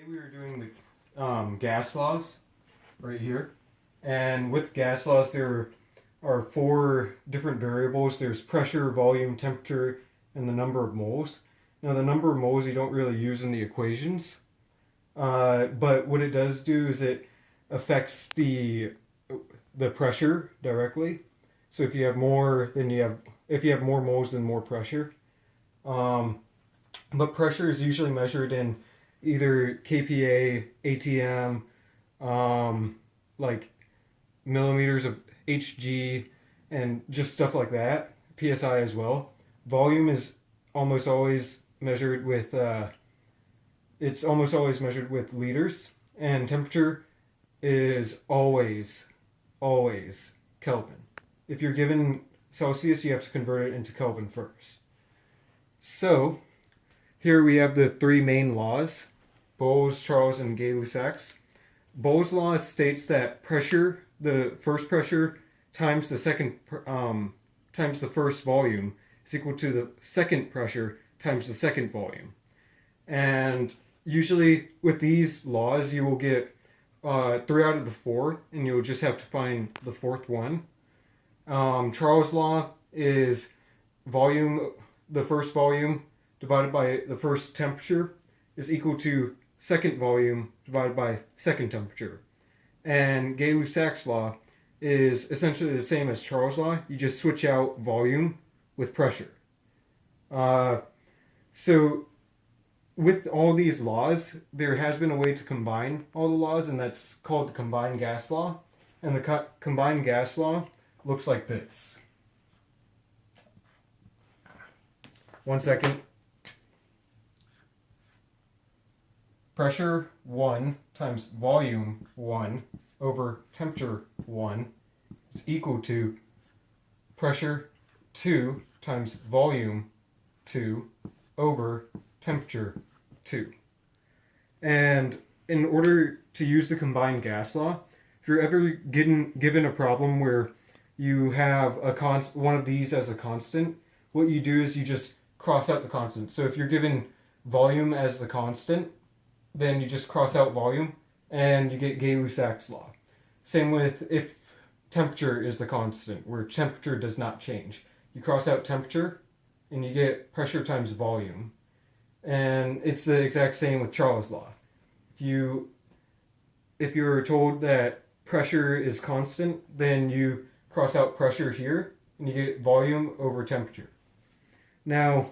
Today we were doing the gas laws right here. And with gas laws, there are four different variables. There's pressure, volume, temperature, and the number of moles. Now, the number of moles you don't really use in the equations. But what it does do is it affects the pressure directly. So if you have more, if you have more moles, then more pressure. But pressure is usually measured in either kPa, ATM, like millimeters of Hg, and just stuff like that. PSI as well. Volume is almost always measured with liters, and temperature is always Kelvin. If you're given Celsius, you have to convert it into Kelvin first. So here we have the three main laws: Bose, Charles, and Gay-Lussac's. Bose' law states that pressure, the first pressure times the second times the first volume, is equal to the second pressure times the second volume. And usually with these laws, you will get 3 out of the 4, and you'll just have to find the fourth one. Charles' law is volume, the first volume divided by the first temperature is equal to second volume divided by second temperature. And Gay-Lussac's law is essentially the same as Charles' law. You just switch out volume with pressure. So with all these laws, there has been a way to combine all the laws, and that's called the combined gas law. And the combined gas law looks like this. 1 second. Pressure 1 times volume 1 over temperature 1 is equal to pressure 2 times volume 2 over temperature 2. And in order to use the combined gas law, if you're ever given a problem where you have one of these as a constant, what you do is you just cross out the constant. So if you're given volume as the constant, then you just cross out volume and you get Gay-Lussac's law. Same with if temperature is the constant, where temperature does not change. You cross out temperature and you get pressure times volume. And it's the exact same with Charles' law. If you're told that pressure is constant, then you cross out pressure here and you get volume over temperature. Now,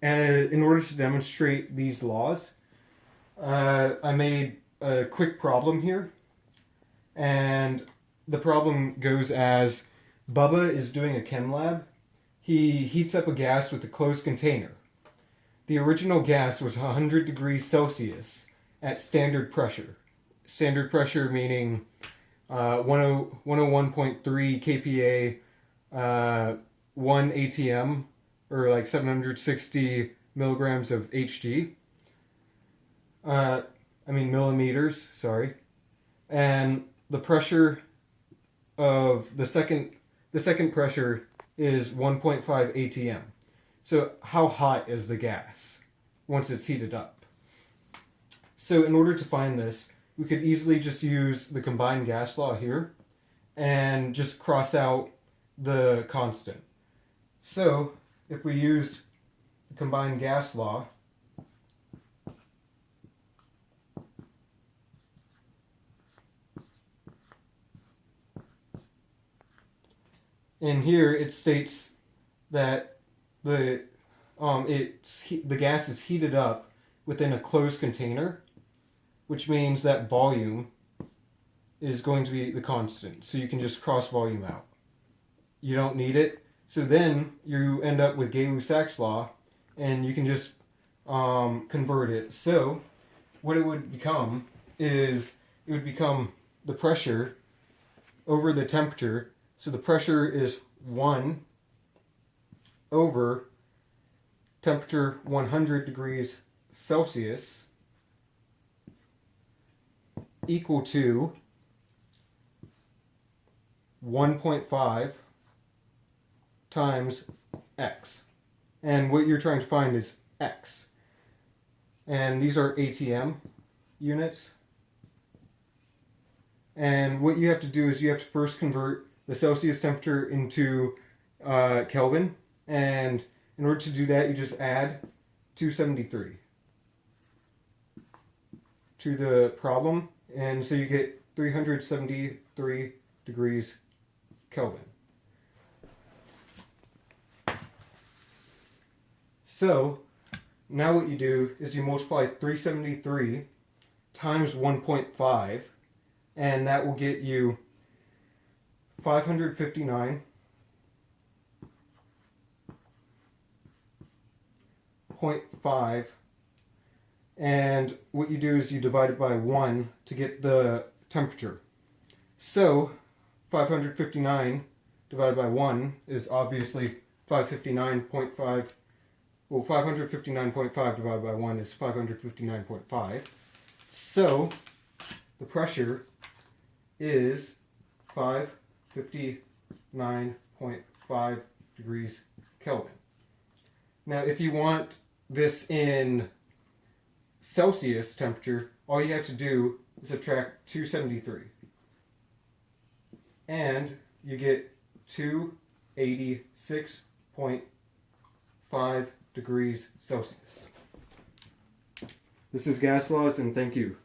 in order to demonstrate these laws, I made a quick problem here, and the problem goes as Bubba is doing a chem lab. He heats up a gas with a closed container. The original gas was 100 degrees Celsius at standard pressure. Standard pressure meaning 101.3 kPa, 1 ATM, or like 760 milligrams of Hg. Millimeters, sorry. And the pressure of the second pressure is 1.5 ATM. So how hot is the gas once it's heated up? So in order to find this, we could easily just use the combined gas law here and just cross out the constant. So if we use the combined gas law, in here it states that the gas is heated up within a closed container, which means that volume is going to be the constant. So you can just cross volume out. You don't need it. So then you end up with Gay-Lussac's law, and you can just convert it. So what it would become is the pressure over the temperature. So the pressure is 1 over temperature 100 degrees Celsius equal to 1.5 times x. And what you're trying to find is x. And these are ATM. units. And what you have to do is you have to first convert the Celsius temperature into Kelvin. And in order to do that, you just add 273 to the problem. And so you get 373 degrees Kelvin. So now what you do is you multiply 373 times 1.5, and that will get you 559.5. And what you do is you divide it by 1 to get the temperature. So 559 divided by 1 is obviously 559.5. Well, 559.5 divided by 1 is 559.5. So the pressure is 559.5 degrees Kelvin. Now, if you want this in Celsius temperature, all you have to do is subtract 273. And you get 286.5 degrees Celsius. This is Gas Laws, and thank you.